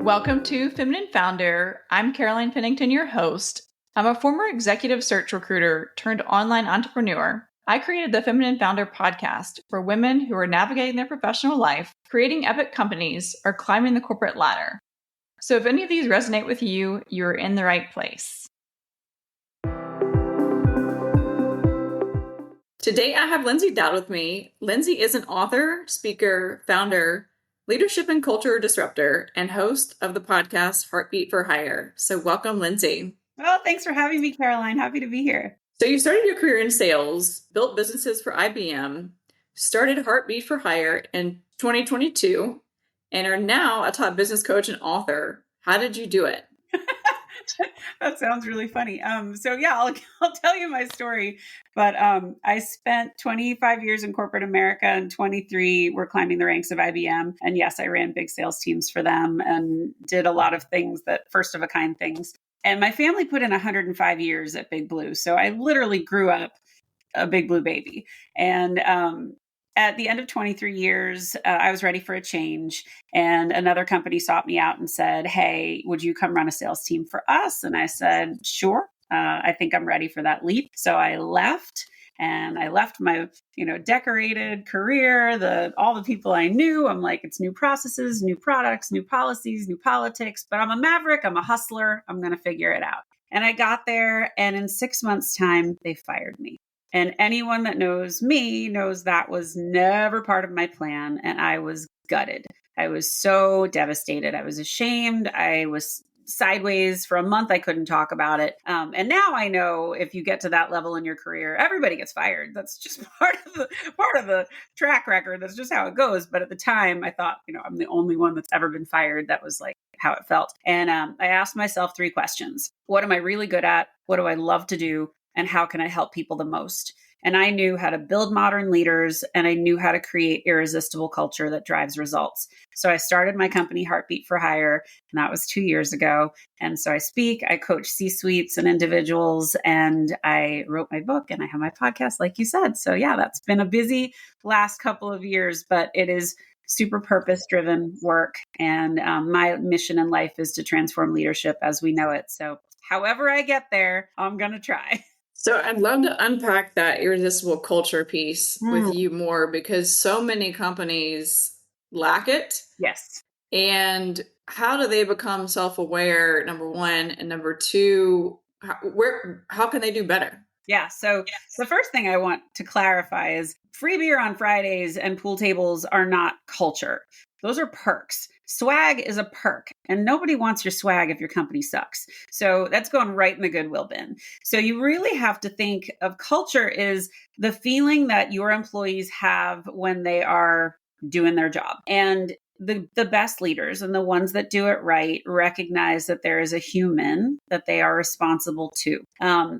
Welcome to Feminine Founder. I'm Caroline Pennington, your host. I'm a former executive search recruiter turned online entrepreneur. I created the Feminine Founder podcast for women who are navigating their professional life, creating epic companies, or climbing the corporate ladder. So if any of these resonate with you, you're in the right place. Today, I have Lyndsay Dowd with me. Lindsay is an author, speaker, founder, leadership and culture disruptor, and host of the podcast Heartbeat for Hire. So welcome, Lindsay. Well, thanks for having me, Caroline. Happy to be here. So you started your career in sales, built businesses for IBM, started Heartbeat for Hire in 2022, and are now a top business coach and author. How did you do it? That sounds really funny. I'll tell you my story. But I spent 25 years in corporate America and 23 were climbing the ranks of IBM. And yes, I ran big sales teams for them and did a lot of things that first of a kind things. And my family put in 105 years at Big Blue. So I literally grew up a Big Blue baby. And at the end of 23 years, I was ready for a change. And another company sought me out and said, hey, would you come run a sales team for us? And I said, sure. I think I'm ready for that leap. So I left. And I left my, decorated career, all the people I knew. I'm like, it's new processes, new products, new policies, new politics. But I'm a maverick. I'm a hustler. I'm going to figure it out. And I got there. And in 6 months' time, they fired me. And anyone that knows me knows that was never part of my plan. And I was gutted. I was so devastated. I was ashamed. I was sideways for a month. I couldn't talk about it. And now I know if you get to that level in your career, everybody gets fired. That's just part of the track record. That's just how it goes. But at the time I thought, I'm the only one that's ever been fired. That was like how it felt. And I asked myself 3 questions. What am I really good at? What do I love to do? And how can I help people the most? And I knew how to build modern leaders, and I knew how to create irresistible culture that drives results. So I started my company, Heartbeat for Hire, and that was 2 years ago. And so I speak, I coach C-suites and individuals, and I wrote my book, and I have my podcast, like you said. So yeah, that's been a busy last couple of years, but it is super purpose-driven work. And my mission in life is to transform leadership as we know it. So however I get there, I'm going to try. So I'd love to unpack that irresistible culture piece with you more, because so many companies lack it. Yes. And how do they become self-aware, number one, and number two, how can they do better? Yeah. So the first thing I want to clarify is free beer on Fridays and pool tables are not culture. Those are perks. Swag is a perk, and nobody wants your swag if your company sucks. So that's going right in the Goodwill bin. So you really have to think of culture is the feeling that your employees have when they are doing their job. And the best leaders and the ones that do it right recognize that there is a human that they are responsible to.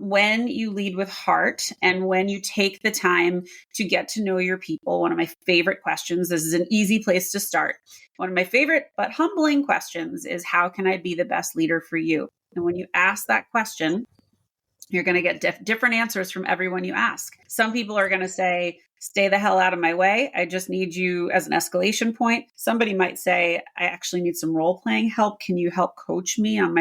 When you lead with heart and when you take the time to get to know your people, one of my favorite questions, this is an easy place to start. One of my favorite but humbling questions is, how can I be the best leader for you? And when you ask that question, you're going to get different answers from everyone you ask. Some people are going to say, stay the hell out of my way. I just need you as an escalation point. Somebody might say, I actually need some role playing help. Can you help coach me on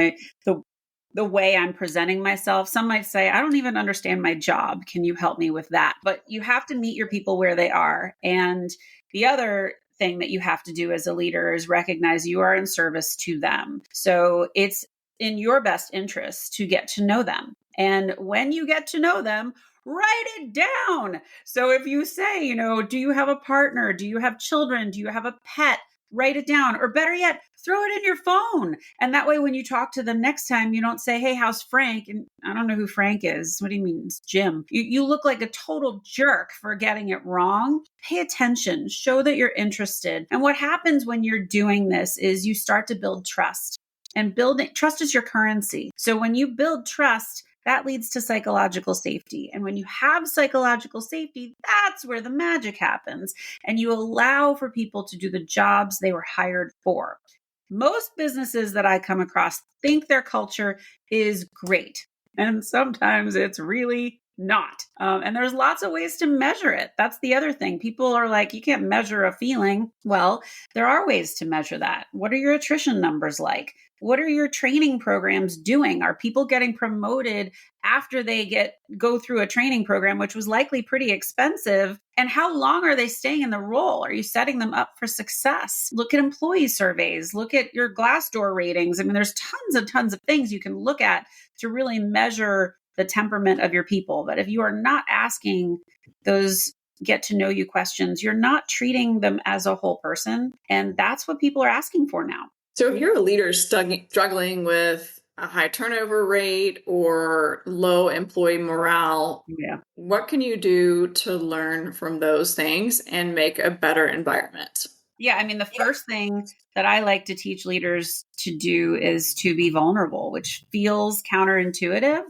the way I'm presenting myself? Some might say, I don't even understand my job. Can you help me with that? But you have to meet your people where they are. And the other thing that you have to do as a leader is recognize you are in service to them. So it's in your best interest to get to know them. And when you get to know them, write it down. So if you say, do you have a partner? Do you have children? Do you have a pet? Write it down. Or better yet, throw it in your phone. And that way, when you talk to them next time, you don't say, hey, how's Frank? And I don't know who Frank is. What do you mean? It's Jim. You look like a total jerk for getting it wrong. Pay attention. Show that you're interested. And what happens when you're doing this is you start to build trust. And building trust is your currency. So when you build trust, that leads to psychological safety. And when you have psychological safety, that's where the magic happens. And you allow for people to do the jobs they were hired for. Most businesses that I come across think their culture is great. And sometimes it's really not. And there's lots of ways to measure it. That's the other thing. People are like, you can't measure a feeling. Well, there are ways to measure that. What are your attrition numbers like? What are your training programs doing? Are people getting promoted after they go through a training program, which was likely pretty expensive? And how long are they staying in the role? Are you setting them up for success? Look at employee surveys. Look at your Glassdoor ratings. I mean, there's tons and tons of things you can look at to really measure the temperament of your people. But if you are not asking those get to know you questions, you're not treating them as a whole person. And that's what people are asking for now. So if you're a leader struggling with a high turnover rate or low employee morale, what can you do to learn from those things and make a better environment? Yeah, I mean, the first thing that I like to teach leaders to do is to be vulnerable, which feels counterintuitive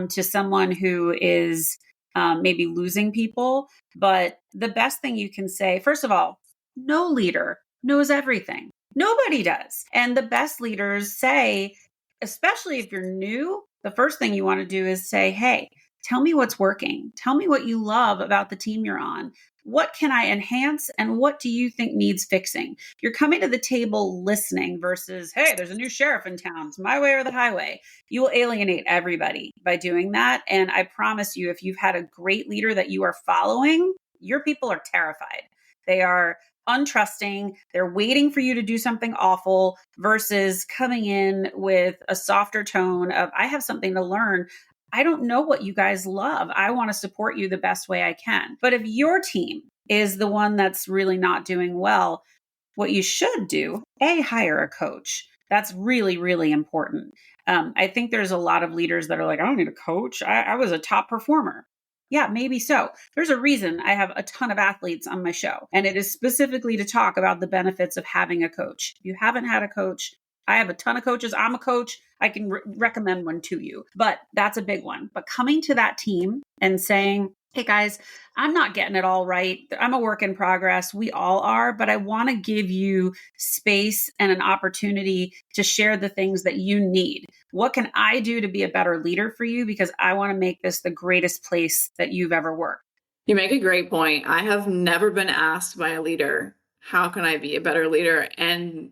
to someone who is maybe losing people. But the best thing you can say, first of all, no leader knows everything. Nobody does. And the best leaders say, especially if you're new, the first thing you want to do is say, hey, tell me what's working. Tell me what you love about the team you're on. What can I enhance and what do you think needs fixing? You're coming to the table listening versus, hey, there's a new sheriff in town. It's my way or the highway. You will alienate everybody by doing that. And I promise you, if you've had a great leader that you are following, your people are terrified. They are untrusting. They're waiting for you to do something awful versus coming in with a softer tone of, I have something to learn. I don't know what you guys love. I want to support you the best way I can. But if your team is the one that's really not doing well, what you should do, hire a coach. That's really, really important. I think there's a lot of leaders that are like, I don't need a coach. I was a top performer. Yeah, maybe so. There's a reason I have a ton of athletes on my show, and it is specifically to talk about the benefits of having a coach. If you haven't had a coach, I have a ton of coaches. I'm a coach. I can recommend one to you, but that's a big one. But coming to that team and saying, hey guys, I'm not getting it all right. I'm a work in progress. We all are, but I want to give you space and an opportunity to share the things that you need. What can I do to be a better leader for you? Because I want to make this the greatest place that you've ever worked. You make a great point. I have never been asked by a leader, how can I be a better leader? And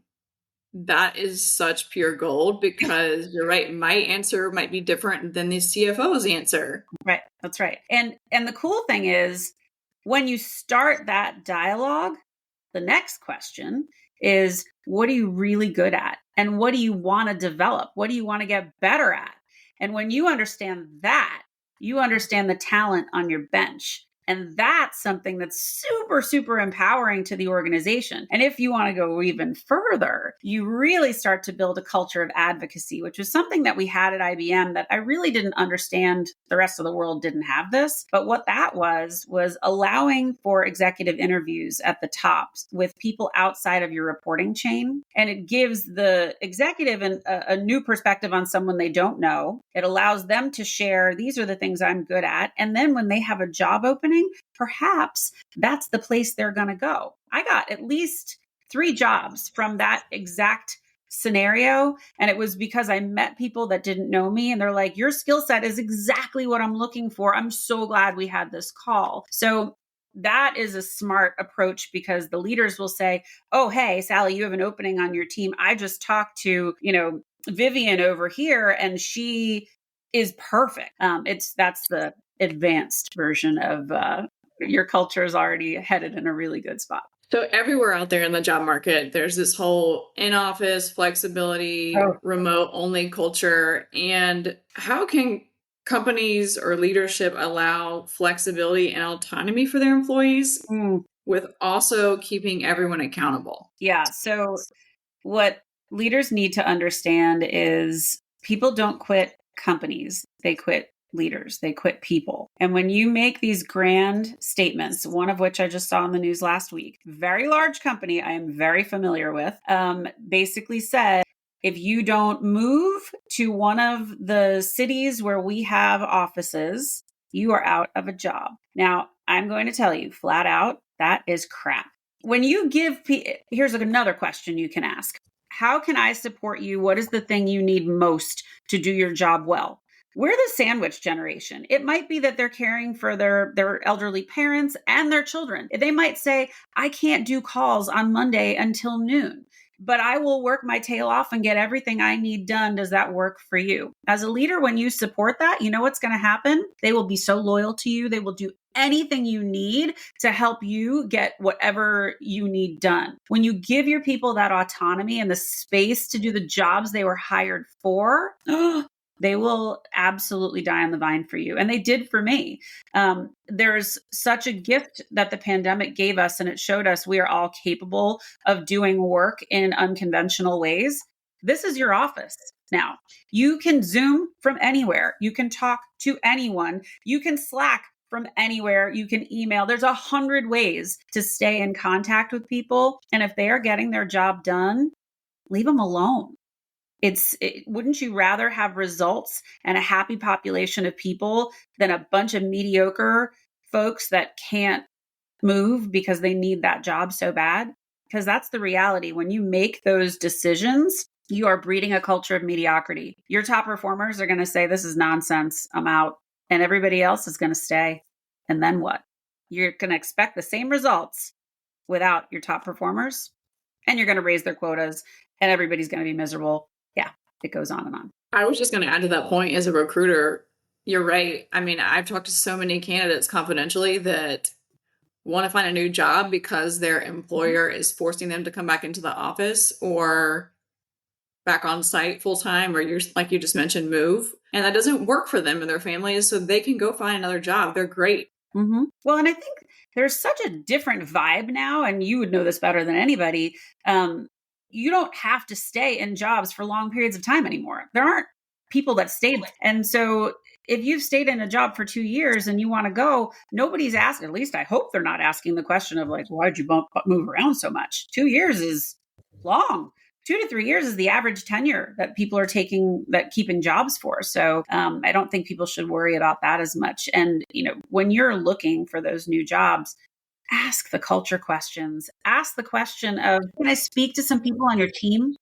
that is such pure gold because you're right. My answer might be different than the CFO's answer. Right. That's right. And the cool thing is when you start that dialogue, the next question is, what are you really good at? And what do you want to develop? What do you want to get better at? And when you understand that, you understand the talent on your bench. And that's something that's super, super empowering to the organization. And if you want to go even further, you really start to build a culture of advocacy, which was something that we had at IBM that I really didn't understand. The rest of the world didn't have this. But what that was allowing for executive interviews at the top with people outside of your reporting chain. And it gives the executive a new perspective on someone they don't know. It allows them to share, these are the things I'm good at. And then when they have a job opening, perhaps that's the place they're going to go. I got at least 3 jobs from that exact scenario. And it was because I met people that didn't know me and they're like, your skill set is exactly what I'm looking for. I'm so glad we had this call. So that is a smart approach because the leaders will say, oh, hey, Sally, you have an opening on your team. I just talked to, Vivian over here and she is perfect. That's the advanced version of your culture is already headed in a really good spot. So everywhere out there in the job market, there's this whole in-office flexibility, remote only culture. And how can companies or leadership allow flexibility and autonomy for their employees with also keeping everyone accountable? Yeah. So what leaders need to understand is people don't quit companies. They quit leaders. They quit people. And when you make these grand statements, one of which I just saw in the news last week, very large company I am very familiar with, basically said, if you don't move to one of the cities where we have offices, you are out of a job. Now, I'm going to tell you flat out, that is crap. When you give here's another question you can ask. How can I support you? What is the thing you need most to do your job well? We're the sandwich generation. It might be that they're caring for their elderly parents and their children. They might say, I can't do calls on Monday until noon, but I will work my tail off and get everything I need done. Does that work for you? As a leader, when you support that, you know what's going to happen? They will be so loyal to you. They will do anything you need to help you get whatever you need done. When you give your people that autonomy and the space to do the jobs they were hired for, they will absolutely die on the vine for you. And they did for me. There's such a gift that the pandemic gave us, and it showed us we are all capable of doing work in unconventional ways. This is your office now. You can Zoom from anywhere. You can talk to anyone. You can Slack from anywhere. You can email. There's 100 ways to stay in contact with people. And if they are getting their job done, leave them alone. Wouldn't you rather have results and a happy population of people than a bunch of mediocre folks that can't move because they need that job so bad? Because that's the reality. When you make those decisions, you are breeding a culture of mediocrity. Your top performers are going to say, this is nonsense, I'm out. And everybody else is going to stay. And then what? You're going to expect the same results without your top performers, and you're going to raise their quotas, and everybody's going to be miserable. Yeah, it goes on and on. I was just going to add to that point, as a recruiter, you're right. I mean, I've talked to so many candidates confidentially that want to find a new job because their employer is forcing them to come back into the office or back on site full time, or you're, like you just mentioned, move. And that doesn't work for them and their families, so they can go find another job. They're great. Mm-hmm. Well, and I think there's such a different vibe now, and you would know this better than anybody. You don't have to stay in jobs for long periods of time anymore. There aren't people that stayed. And so if you've stayed in a job for 2 years and you want to go, nobody's asking, at least I hope they're not asking the question of like, why'd you move around so much? 2 years is long. 2 to 3 years is the average tenure that people are keeping jobs for. So I don't think people should worry about that as much. And, when you're looking for those new jobs, ask the culture questions. Ask the question of, can I speak to some people on your team?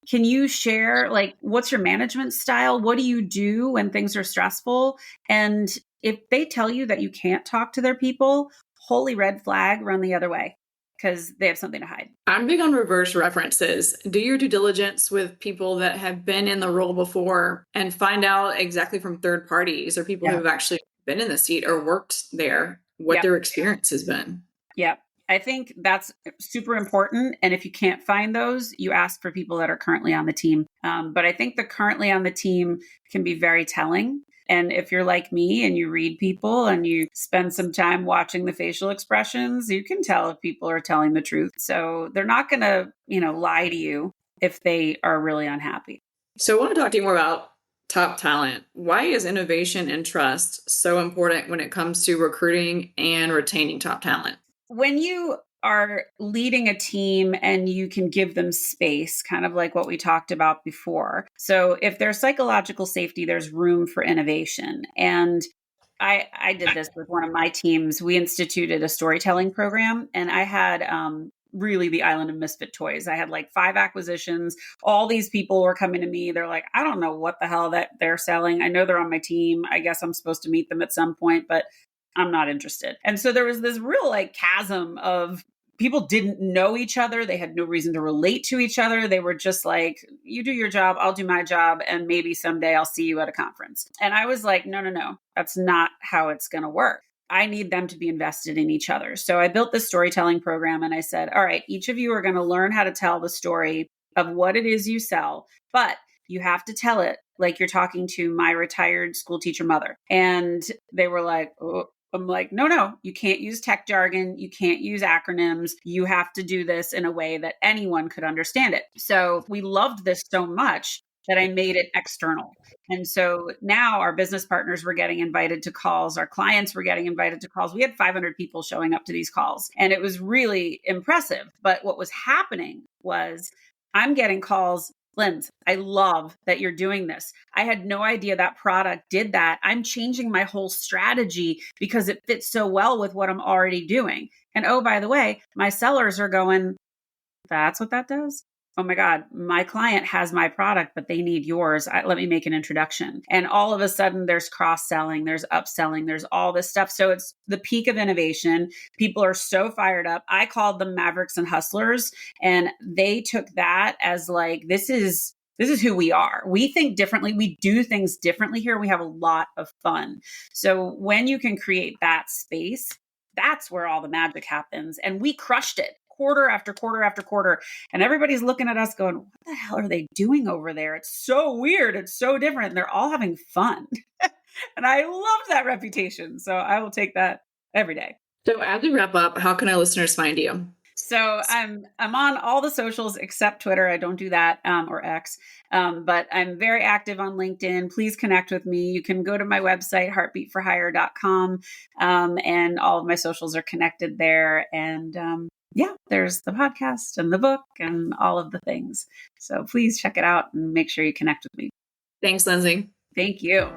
Can you share, like, what's your management style? What do you do when things are stressful? And if they tell you that you can't talk to their people, holy red flag, run the other way, because they have something to hide. I'm big on reverse references. Do your due diligence with people that have been in the role before and find out exactly from third parties or people who have actually been in the seat or worked there, what their experience has been. Yeah, I think that's super important. And if you can't find those, you ask for people that are currently on the team. But I think the currently on the team can be very telling. And if you're like me and you read people and you spend some time watching the facial expressions, you can tell if people are telling the truth. So they're not going to, lie to you if they are really unhappy. So I want to talk to you more about top talent. Why is innovation and trust so important when it comes to recruiting and retaining top talent? When you are leading a team and you can give them space, kind of like what we talked about before. So if there's psychological safety, there's room for innovation. And I did this with one of my teams. We instituted a storytelling program, and I had really the island of misfit toys. I had like 5 acquisitions. All these people were coming to me. They're like, I don't know what the hell that they're selling. I know they're on my team. I guess I'm supposed to meet them at some point, but I'm not interested. And so there was this real chasm of people didn't know each other. They had no reason to relate to each other. They were just like, you do your job, I'll do my job, and maybe someday I'll see you at a conference. And I was like, no, that's not how it's going to work. I need them to be invested in each other. So I built this storytelling program, and I said, all right, each of you are going to learn how to tell the story of what it is you sell, but you have to tell it like you're talking to my retired school teacher mother. And they were like, oh. I'm like, no, you can't use tech jargon. You can't use acronyms. You have to do this in a way that anyone could understand it. So we loved this so much that I made it external. And so now our business partners were getting invited to calls. Our clients were getting invited to calls. We had 500 people showing up to these calls, and it was really impressive. But what was happening was I'm getting calls. Lindsay, I love that you're doing this. I had no idea that product did that. I'm changing my whole strategy because it fits so well with what I'm already doing. And oh, by the way, my sellers are going, that's what that does? oh my God, my client has my product, but they need yours. Let me make an introduction. And all of a sudden there's cross-selling, there's upselling, there's all this stuff. So it's the peak of innovation. People are so fired up. I called them Mavericks and Hustlers, and they took that as like, this is who we are. We think differently. We do things differently here. We have a lot of fun. So when you can create that space, that's where all the magic happens. And we crushed it quarter after quarter after quarter. And everybody's looking at us going, what the hell are they doing over there? It's so weird. It's so different. And they're all having fun. And I love that reputation. So I will take that every day. So as we wrap up, how can our listeners find you? So I'm on all the socials except Twitter. I don't do that, or X, but I'm very active on LinkedIn. Please connect with me. You can go to my website, heartbeatforhire.com, and all of my socials are connected there. And yeah, there's the podcast and the book and all of the things. So please check it out and make sure you connect with me. Thanks, Lindsay. Thank you.